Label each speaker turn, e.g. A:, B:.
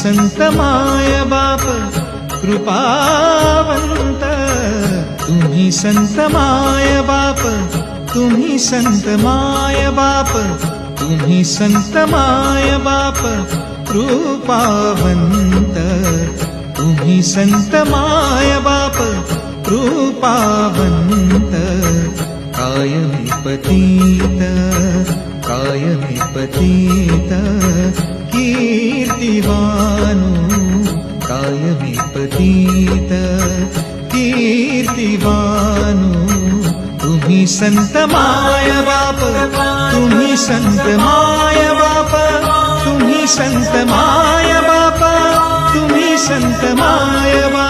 A: संत माय बाप कृपावंत, तुम्ही संत माय बाप, तुम्ही संत माय बाप, तुम्ही संत माय बाप कृपावंत, तुम्ही संत माय बाप कृपावंत. कायमी पतित, कायमी पतित कीर्तिवानो, कायमी पतित कीर्तिवानो. तुम्ही संत माय बाप, तुम्ही संत माय बाप, तुम्ही संत माय बाप, तुम्ही संत माय बाप.